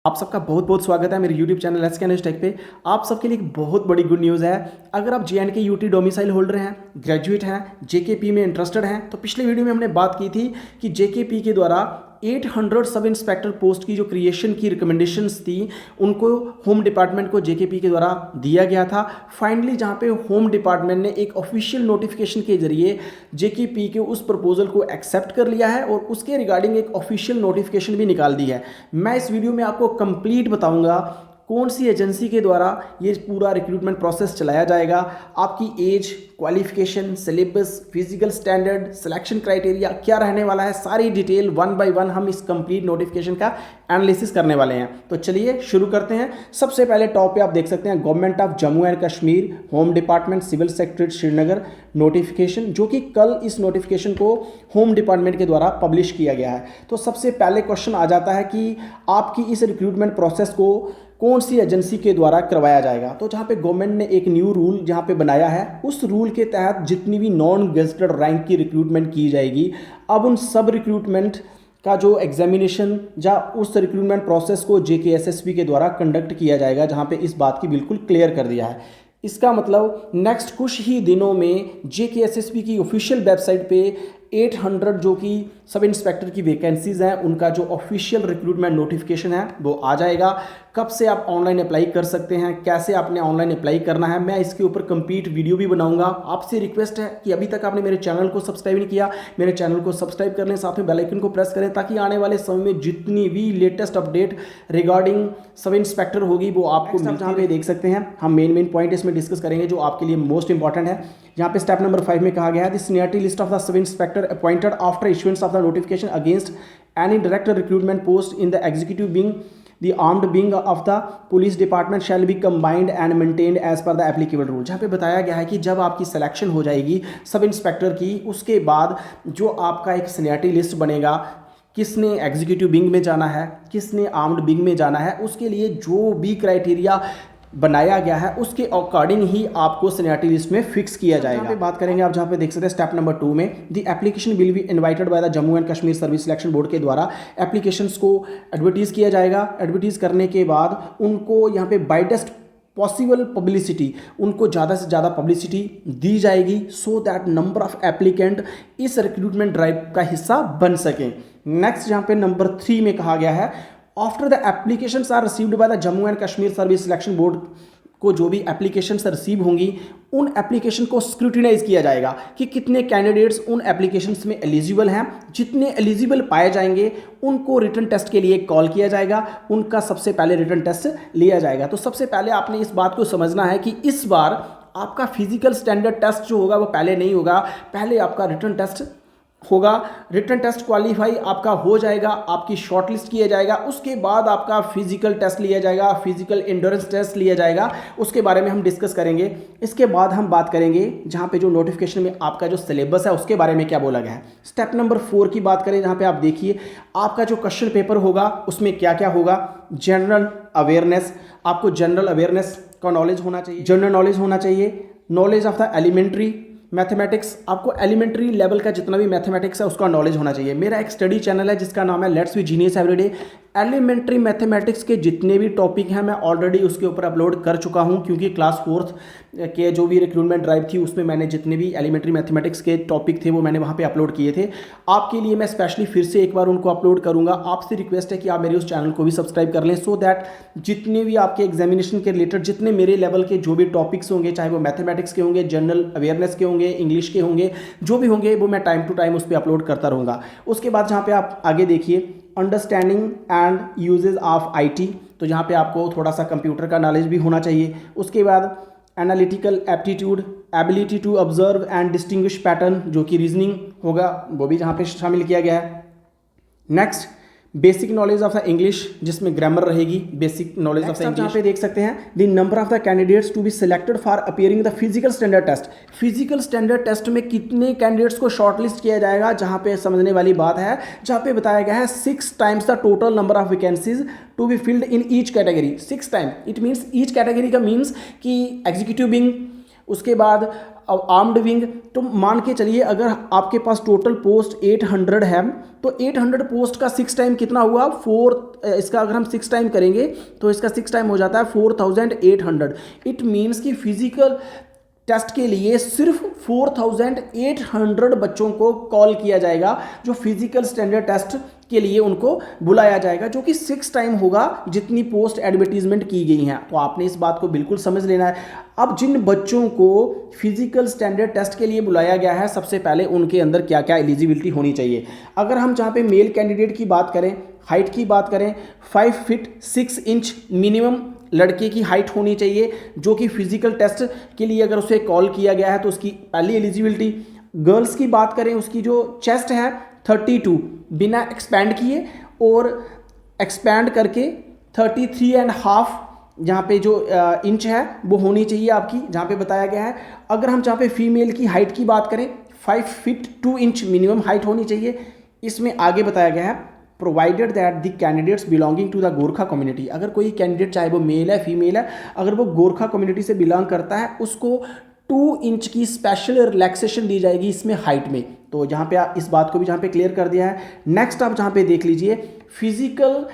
आप सबका बहुत बहुत स्वागत है मेरे YouTube channel let's can tech पे। आप सबके लिए एक बहुत बड़ी गुड न्यूज़ है। अगर आप JNK यूटी डोमिसाइल होल्डर हैं, ग्रेजुएट हैं, JKP में इंटरेस्टेड हैं, तो पिछले वीडियो में हमने बात की थी कि JKP के द्वारा 800 सब इंस्पेक्टर पोस्ट की जो क्रिएशन की रिकमेंडेशंस थी उनको होम डिपार्टमेंट को JKP के द्वारा दिया गया था। फाइनली जहां पे होम डिपार्टमेंट ने एक ऑफिशियल नोटिफिकेशन के जरिए JKP के उस प्रपोजल को एक्सेप्ट कर लिया है और उसके रिगार्डिंग एक ऑफिशियल नोटिफिकेशन भी निकाल दी है। मैं इस वीडियो में आपको कंप्लीट बताऊंगा कौन सी एजेंसी के द्वारा ये पूरा रिक्रूटमेंट प्रोसेस चलाया जाएगा, आपकी age, qualification, syllabus, physical standard, selection criteria क्या रहने वाला है, सारी डिटेल वन बाय वन हम इस कंप्लीट नोटिफिकेशन का एनालिसिस करने वाले हैं। तो चलिए शुरू करते हैं। सबसे पहले टॉप पे आप देख सकते हैं government of Jammu and Kashmir home department civil secretariat Srinagar notification, जो कि कल इस नोटिफिकेशन को होम डिपार्टमेंट के द्वारा पब्लिश किया गया है। तो सबसे पहले क्वेश्चन आ जाता है कि आपकी इस रिक्रूटमेंट प्रोसेस को कौन सी एजेंसी के द्वारा करवाया जाएगा। तो जहाँ पे गवर्नमेंट ने एक न्यू रूल जहाँ पे बनाया है, उस रूल के तहत जितनी भी नॉन गेजेटेड रैंक की रिक्रूटमेंट की जाएगी, अब उन सब रिक्रूटमेंट का जो एग्जामिनेशन या उस रिक्रूटमेंट प्रोसेस को JKSSB के द्वारा कंडक्ट किया जाएगा, जहाँ पे इस बात की बिल्कुल क्लियर कर दिया है। इसका मतलब नेक्स्ट कुछ ही दिनों में JKSSB की ऑफिशियल वेबसाइट पे 800 जो कि सब इंस्पेक्टर की वैकेंसीज हैं उनका जो ऑफिशियल रिक्रूटमेंट नोटिफिकेशन है वो आ जाएगा। कब से आप ऑनलाइन अप्लाई कर सकते हैं, कैसे आपने ऑनलाइन अप्लाई करना है, मैं इसके ऊपर कंप्लीट वीडियो भी बनाऊंगा। आपसे रिक्वेस्ट है कि अभी तक आपने मेरे चैनल को सब्सक्राइब नहीं किया, मेरे चैनल को सब्सक्राइब कर लें, साथ में बेल आइकन को प्रेस करें ताकि आने वाले समय में जितनी भी latest update regarding sub inspector होगी वो आपको जहाँ पे देख सकते हैं। हम मेन पॉइंट इसमें डिस्कस करेंगे जो आपके लिए मोस्ट इंपॉर्टेंट है। यहाँ पे स्टेप नंबर 5 में कहा गया है the seniority list of the sub inspector appointed after issuance of the notification against any direct recruitment post in the executive wing the armed wing of the police department shall be combined and maintained as per the applicable rule। जहाँ पे बताया गया है कि जब आपकी selection हो जाएगी सब इंस्पेक्टर की, उसके बाद जो आपका एक सीनियरिटी लिस्ट बनेगा, किसने एग्जीक्यूटिव विंग में जाना है, किसने आर्म्ड विंग में जाना है, उसके लिए जो भी क्राइटेरिया बनाया गया है उसके अकॉर्डिंग ही आपको सीनियरिटी लिस्ट में फिक्स किया जाएगा। यहाँ पे बात करेंगे आप जहाँ पे देख सकते हैं स्टेप नंबर 2 में the application will be invited bye the Jammu and Kashmir service selection board के द्वारा एप्लीकेशंस को एडवर्टीज किया जाएगा। एडवर्टीज करने के बाद उनको यहाँ पे बाइडेस्ट पॉसिबल पब्लिसिटी, उनको ज़्यादा से ज़्यादा पब्लिसिटी दी जाएगी so that number of applicant इस रिक्रूटमेंट ड्राइव का हिस्सा बन सकें। नेक्स्ट यहाँ पे नंबर 3 में कहा गया है after the applications are received by the Jammu and Kashmir service selection board को जो भी एप्लीकेशंस रिसीव होंगी उन एप्लीकेशन को स्क्रूटिनाइज किया जाएगा कि कितने कैंडिडेट्स उन एप्लीकेशंस में एलिजिबल हैं। जितने एलिजिबल पाए जाएंगे उनको रिटन टेस्ट के लिए कॉल किया जाएगा, उनका सबसे पहले रिटन टेस्ट लिया जाएगा। तो सबसे पहले आपने इस बात को समझना है कि इस बार आपका फिजिकल स्टैंडर्ड टेस्ट जो होगा वो पहले नहीं होगा, पहले आपका रिटन टेस्ट होगा। रिटन टेस्ट क्वालिफाई आपका हो जाएगा, आपकी शॉर्टलिस्ट किया जाएगा, उसके बाद आपका फिजिकल टेस्ट लिया जाएगा, फिजिकल एंड्योरेंस टेस्ट लिया जाएगा, उसके बारे में हम डिस्कस करेंगे। इसके बाद हम बात करेंगे जहाँ पे जो नोटिफिकेशन में आपका जो सिलेबस है उसके बारे में क्या बोला गया है। स्टेप नंबर 4 की बात करें, जहाँ पे आप देखिए आपका जो क्वेश्चन पेपर होगा उसमें क्या क्या होगा। जनरल अवेयरनेस, आपको जनरल अवेयरनेस का नॉलेज होना चाहिए, जनरल नॉलेज होना चाहिए, knowledge of the elementary mathematics, आपको एलिमेंट्री लेवल का जितना भी मैथमेटिक्स है उसका नॉलेज होना चाहिए। मेरा एक स्टडी चैनल है जिसका नाम है let's be genius everyday. Elementary mathematics के जितने भी टॉपिक हैं मैं ऑलरेडी उसके ऊपर अपलोड कर चुका हूं, क्योंकि क्लास 4th के जो भी रिक्रूटमेंट ड्राइव थी उसमें मैंने जितने भी एलिमेंट्री मैथमेटिक्स के टॉपिक थे वो मैंने वहां पे अपलोड किए थे। आपके लिए मैं स्पेशली फिर से एक बार उनको अपलोड करूंगा। आपसे रिक्वेस्ट है कि आप मेरे उस चैनल को भी सब्सक्राइब कर लें सो दैट जितने भी आपके एग्जामिनेशन के रिलेटेड जितने मेरे लेवल के जो भी टॉपिक्स होंगे, चाहे वो मैथमेटिक्स के होंगे, जनरल अवेयरनेस के होंगे, इंग्लिश के होंगे, जो भी होंगे वो मैं टाइम टू टाइम उस पर अपलोड करता रहूँगा। उसके बाद जहाँ पे आप आगे देखिए understanding and usages of IT, तो यहाँ पे आपको थोड़ा सा कंप्यूटर का नॉलेज भी होना चाहिए। उसके बाद analytical aptitude, ability to observe and distinguish pattern, जो कि रीजनिंग होगा, वो भी यहाँ पे शामिल किया गया है। Next basic knowledge of the English, जिसमें ग्रामर रहेगी, basic knowledge of the English. यहाँ पे देख सकते हैं the number of the candidates to be selected for appearing the physical standard test. Physical standard test में कितने कैंडिडेट्स को शॉर्टलिस्ट किया जाएगा, जहाँ पे समझने वाली बात है, जहाँ पे बताया गया है 6 times the total number of vacancies to be filled in each category. 6 time, it means each category का मीन्स कि एग्जीक्यूटिव विंग, उसके बाद आर्म्ड विंग, तो मान के चलिए अगर आपके पास टोटल पोस्ट 800 है तो 800 पोस्ट का 6 टाइम कितना हुआ 4, इसका अगर हम 6 टाइम करेंगे तो इसका 6 टाइम हो जाता है 4800। इट मीन्स कि फिजिकल टेस्ट के लिए सिर्फ 4800 बच्चों को कॉल किया जाएगा, जो फिजिकल स्टैंडर्ड टेस्ट के लिए उनको बुलाया जाएगा, जो कि 6 टाइम होगा जितनी पोस्ट एडवर्टीजमेंट की गई हैं। तो आपने इस बात को बिल्कुल समझ लेना है। अब जिन बच्चों को फिजिकल स्टैंडर्ड टेस्ट के लिए बुलाया गया है, सबसे पहले उनके अंदर क्या क्या एलिजिबिलिटी होनी चाहिए। अगर हम जहाँ पे मेल कैंडिडेट की बात करें, हाइट की बात करें, 5 फीट 6 इंच मिनिमम लड़के की हाइट होनी चाहिए, जो कि फिजिकल टेस्ट के लिए अगर उसे कॉल किया गया है तो उसकी पहली एलिजिबिलिटी। गर्ल्स की बात करें, उसकी जो चेस्ट है 32 बिना एक्सपैंड किए और एक्सपैंड करके 33.5 जहाँ पे जो इंच है वो होनी चाहिए आपकी, जहाँ पे बताया गया है। अगर हम जहाँ पे फीमेल की हाइट की बात करें, 5 फीट 2 इंच मिनिमम हाइट होनी चाहिए। इसमें आगे बताया गया है provided that the candidates belonging to the Gorkha community. अगर कोई कैंडिडेट चाहे वो मेल है फीमेल है, अगर वो गोरखा कम्युनिटी से बिलोंग करता है, उसको 2 इंच की स्पेशल रिलैक्सेशन दी जाएगी इसमें हाइट में। तो जहाँ पे इस बात को भी जहाँ पे क्लियर कर दिया है। नेक्स्ट आप जहाँ पे देख लीजिए, फिजिकल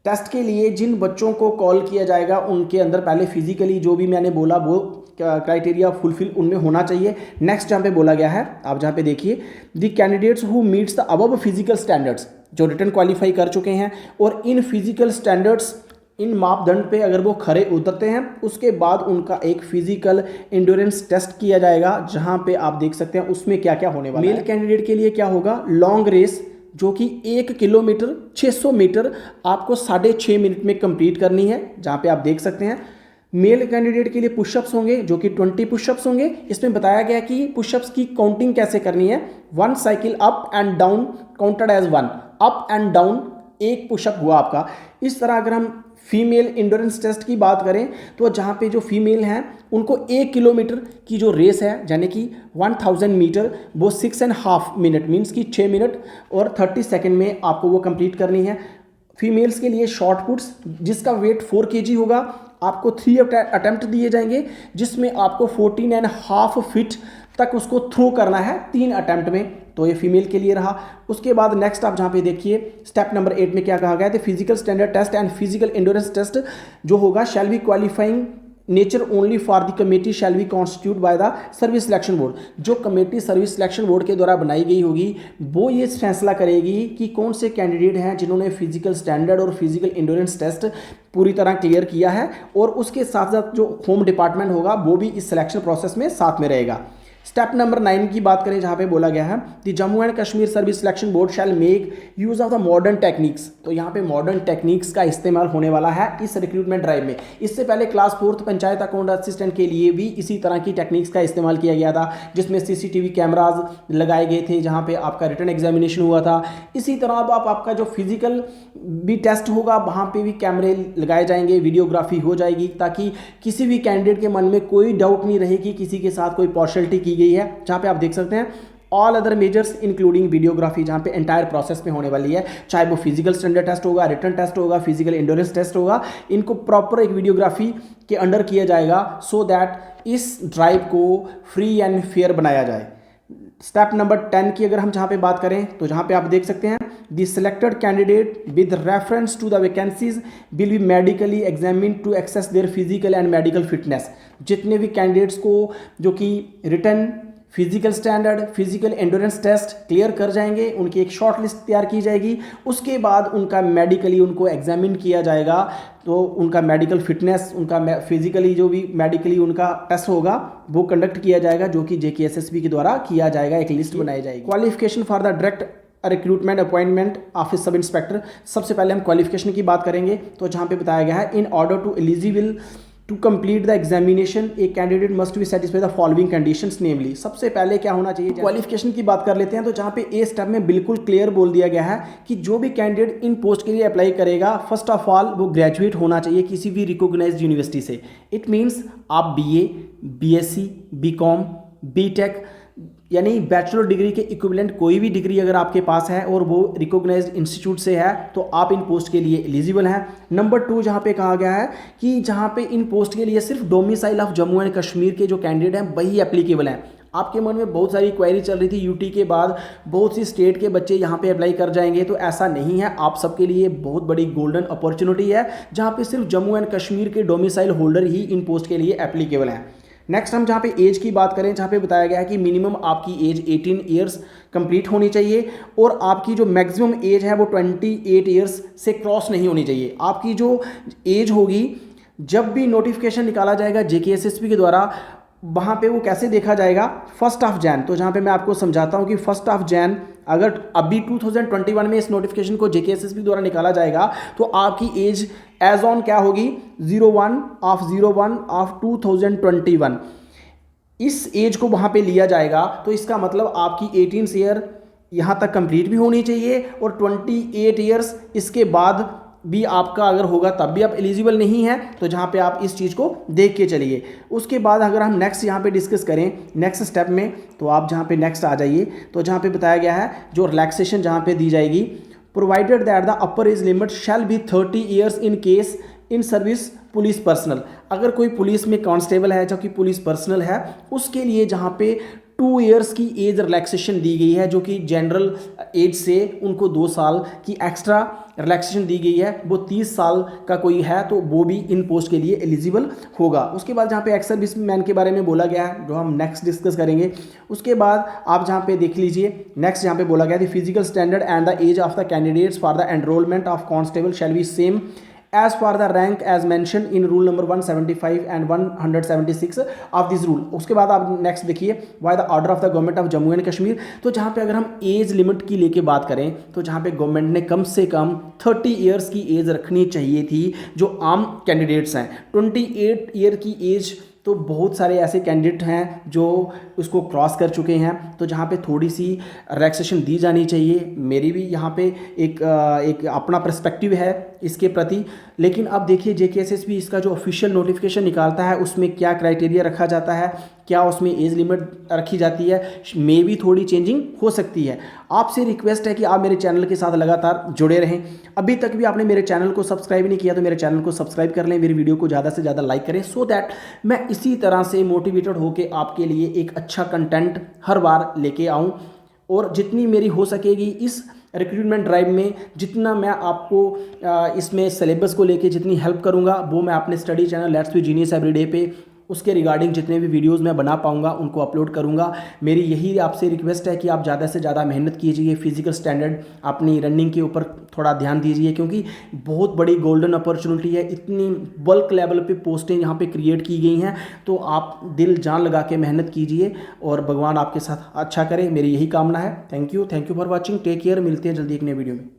टेस्ट के लिए जिन बच्चों को कॉल किया जाएगा उनके अंदर पहले फिजिकली जो भी मैंने बोला वो क्राइटेरिया फुलफिल उनमें होना चाहिए। नेक्स्ट जहाँ पे बोला गया है, आप जहाँ पे देखिए, the candidates who meets the above physical standards, जो रिटर्न क्वालिफाई कर चुके हैं और इन फिजिकल स्टैंडर्ड्स, इन मापदंड पे अगर वो खरे उतरते हैं, उसके बाद उनका एक फिजिकल इंड्योरेंस टेस्ट किया जाएगा, जहाँ पे आप देख सकते हैं उसमें क्या क्या होने वाला है। मेल कैंडिडेट के लिए क्या होगा, लॉन्ग रेस जो कि 1 किलोमीटर 600 मीटर आपको 6.5 मिनट में कंप्लीट करनी है, जहाँ पे आप देख सकते हैं। मेल कैंडिडेट के लिए पुशअप्स होंगे जो कि 20 पुशअप्स होंगे। इसमें बताया गया कि पुशअप्स की काउंटिंग कैसे करनी है। 1 cycle up and down counted as 1, up and down 1 pushup हुआ आपका। इस तरह अगर हम फीमेल इंड्योरेंस टेस्ट की बात करें तो जहाँ पे जो फीमेल हैं उनको 1 किलोमीटर की जो रेस है, यानी कि 1000 मीटर, वो 6.5 मिनट मीन्स कि 6 मिनट और 30 सेकेंड में आपको वो कंप्लीट करनी है। फीमेल्स के लिए शॉर्ट पुट्स जिसका वेट 4 kg होगा, आपको 3 अटेम्प्ट दिए जाएंगे, जिसमें आपको 14.5 फीट तक उसको थ्रो करना है 3 अटेम्प्ट में। तो ये फीमेल के लिए रहा। उसके बाद नेक्स्ट आप जहाँ पे देखिए, स्टेप नंबर 8 में क्या कहा गया है, physical standard test and physical endurance test जो होगा shall be qualifying nature only for the committee shall be constitute by the service selection board. जो कमेटी सर्विस सिलेक्शन बोर्ड के द्वारा बनाई गई होगी वो ये फैसला करेगी कि कौन से कैंडिडेट हैं जिन्होंने फिजिकल स्टैंडर्ड और फिजिकल इंड्योरेंस टेस्ट पूरी तरह क्लियर किया है, और उसके साथ साथ जो होम डिपार्टमेंट होगा वो भी इस सिलेक्शन प्रोसेस में साथ में रहेगा। स्टेप नंबर 9 की बात करें, जहाँ पे बोला गया है the Jammu and Kashmir service selection board shell make use of the modern techniques. तो यहाँ पे मॉडर्न टेक्निक्स का इस्तेमाल होने वाला है इस रिक्रूटमेंट ड्राइव में। इससे पहले class 4th panchayat account assistant के लिए भी इसी तरह की टेक्निक्स का इस्तेमाल किया गया था, जिसमें CCTV कैमराज लगाए गए थे, जहाँ पे आपका रिटर्न एग्जामिनेशन हुआ था। इसी तरह अब आपका जो फिजिकल भी टेस्ट होगा वहाँ पे भी कैमरे लगाए जाएंगे, वीडियोग्राफी हो जाएगी, ताकि किसी भी कैंडिडेट के मन में कोई डाउट नहीं रहे कि किसी के साथ कोई पार्शियलिटी की गई है। जहाँ पे आप देख सकते हैं all other measures including videography, जहाँ पे एंटायर प्रोसेस में होने वाली है, चाहे वो फिजिकल स्टैंडर्ड टेस्ट होगा, रिटर्न टेस्ट होगा, फिजिकल इंड्योरेंस टेस्ट होगा, इनको प्रॉपर एक वीडियोग्राफी के अंडर किया जाएगा, सो दैट इस ड्राइव को फ्री एंड फेयर बनाया जाए। स्टेप नंबर 10 की अगर हम जहाँ पे बात करें तो जहाँ पे आप देख सकते हैं the selected candidate with reference to the vacancies will be medically examined to access their physical and medical fitness. जितने भी कैंडिडेट्स को जो कि return physical standard physical endurance test clear कर जाएंगे, उनकी एक शॉर्ट लिस्ट तैयार की जाएगी, उसके बाद उनका मेडिकली उनको एग्जामिन किया जाएगा, तो उनका मेडिकल फिटनेस, उनका फिजिकली जो भी मेडिकली उनका टेस्ट होगा वो कंडक्ट किया जाएगा, जो कि JKSSB के द्वारा किया जाएगा, एक लिस्ट बनाई जाएगी। Qualification for the direct recruitment appointment office sub inspector. सबसे पहले हम क्वालिफिकेशन की बात करेंगे, तो जहाँ पे बताया गया है in order to eligible to complete the examination a candidate must be satisfy the following conditions namely. सबसे पहले क्या होना चाहिए, क्वालिफिकेशन की बात कर लेते हैं। तो जहाँ पे ए स्टेप में बिल्कुल क्लियर बोल दिया गया है कि जो भी कैंडिडेट इन पोस्ट के लिए अप्लाई करेगा, फर्स्ट ऑफ ऑल वो ग्रेजुएट होना चाहिए किसी भी रिकॉग्नाइज्ड यूनिवर्सिटी से। इट मीन्स आप BA, BSc, BCom, BTech यानी बैचलर डिग्री के इक्विवेलेंट कोई भी डिग्री अगर आपके पास है और वो रिकॉग्नाइज्ड इंस्टीट्यूट से है तो आप इन पोस्ट के लिए एलिजिबल हैं। नंबर 2 जहाँ पे कहा गया है कि जहाँ पे इन पोस्ट के लिए सिर्फ domicile of Jammu and Kashmir के जो कैंडिडेट हैं वही एप्लीकेबल हैं। आपके मन में बहुत सारी क्वेरी चल रही थी यूटी के बाद बहुत सी स्टेट के बच्चे यहाँ पे अप्लाई कर जाएंगे, तो ऐसा नहीं है। आप सबके लिए बहुत बड़ी गोल्डन अपॉर्चुनिटी है जहाँ पे सिर्फ जम्मू एंड कश्मीर के डोमिसाइल होल्डर ही इन पोस्ट के लिए एप्लीकेबल हैं। नेक्स्ट हम जहाँ पे एज की बात करें, जहाँ पे बताया गया है कि मिनिमम आपकी एज 18 ईयर्स कंप्लीट होनी चाहिए और आपकी जो मैक्सिमम एज है वो 28 ईयर्स से क्रॉस नहीं होनी चाहिए। आपकी जो एज होगी जब भी नोटिफिकेशन निकाला जाएगा जेकेएसएसपी के द्वारा, वहाँ पे वो कैसे देखा जाएगा 1 जैन। तो जहाँ पे मैं आपको समझाता हूँ कि 1 जैन अगर अभी 2021 में इस नोटिफिकेशन को जेकेएसएसपी द्वारा निकाला जाएगा तो आपकी एज एज ऑन क्या होगी 01/01/2021। इस एज को वहाँ पे लिया जाएगा तो इसका मतलब आपकी 18 ईयर यहाँ तक कंप्लीट भी होनी चाहिए और 28 ईयर्स इसके बाद भी आपका अगर होगा तब भी आप एलिजिबल नहीं है। तो जहाँ पे आप इस चीज़ को देख के चलिए। उसके बाद अगर हम नेक्स्ट यहाँ पे डिस्कस करें नेक्स्ट स्टेप में, तो आप जहाँ पे नेक्स्ट आ जाइए, तो जहाँ पे बताया गया है जो रिलैक्सेशन जहाँ पे दी जाएगी, provided that the upper age limit shall be 30 years in case in service police personal. अगर कोई पुलिस में कांस्टेबल है जो कि पुलिस पर्सनल है उसके लिए जहाँ पे 2 ईयर्स की एज रिलैक्सेशन दी गई है, जो कि जनरल एज से उनको 2 साल की एक्स्ट्रा रिलैक्सेशन दी गई है। वो 30 साल का कोई है तो वो भी इन पोस्ट के लिए एलिजिबल होगा। उसके बाद जहाँ पे एक्स सर्विस मैन के बारे में बोला गया है जो हम नेक्स्ट डिस्कस करेंगे। उसके बाद आप जहाँ पे देख लीजिए नेक्स्ट जहाँ पे बोला गया है physical standard and the age of the candidates for the enrolment of constable shall be same as for the rank as mentioned in rule number 175 and 176 of this rule। उसके बाद आप नेक्स्ट देखिए by the order of the government of Jammu and Kashmir. तो जहाँ पे अगर हम age limit की लेके बात करें तो जहाँ पे गवर्नमेंट ने कम से कम 30 ईयर्स की एज रखनी चाहिए थी जो आम कैंडिडेट्स हैं। 28 ईयर की एज तो बहुत सारे ऐसे कैंडिडेट हैं जो उसको क्रॉस कर चुके हैं, तो जहाँ पे थोड़ी सी रिलैक्सेशन दी जानी चाहिए। मेरी भी यहाँ पे एक अपना पर्सपेक्टिव है इसके प्रति। लेकिन अब देखिए जेकेएसएसपी इसका जो ऑफिशियल नोटिफिकेशन निकालता है उसमें क्या क्राइटेरिया रखा जाता है, क्या उसमें एज लिमिट रखी जाती है, मे भी थोड़ी चेंजिंग हो सकती है। आपसे रिक्वेस्ट है कि आप मेरे चैनल के साथ लगातार जुड़े रहें। अभी तक भी आपने मेरे चैनल को सब्सक्राइब नहीं किया तो मेरे चैनल को सब्सक्राइब कर लें, मेरी वीडियो को ज़्यादा से ज़्यादा लाइक करें, सो दैट मैं इसी तरह से मोटिवेटेड होकर आपके लिए एक अच्छा कंटेंट हर बार लेके आऊँ। और जितनी मेरी हो सकेगी इस रिक्रूटमेंट ड्राइव में, जितना मैं आपको इसमें सिलेबस को लेके जितनी हेल्प करूंगा वो मैं अपने study channel let's be genius everyday पे उसके रिगार्डिंग जितने भी वीडियोस मैं बना पाऊंगा उनको अपलोड करूंगा। मेरी यही आपसे रिक्वेस्ट है कि आप ज़्यादा से ज़्यादा मेहनत कीजिए, फिजिकल स्टैंडर्ड अपनी रनिंग के ऊपर थोड़ा ध्यान दीजिए, क्योंकि बहुत बड़ी गोल्डन अपॉर्चुनिटी है। इतनी बल्क लेवल पे पोस्टें यहाँ पे क्रिएट की गई हैं, तो आप दिल जान लगा के मेहनत कीजिए और भगवान आपके साथ अच्छा करे, मेरी यही कामना है। Thank you for watching, take care, मिलते हैं जल्दी एक नए वीडियो में।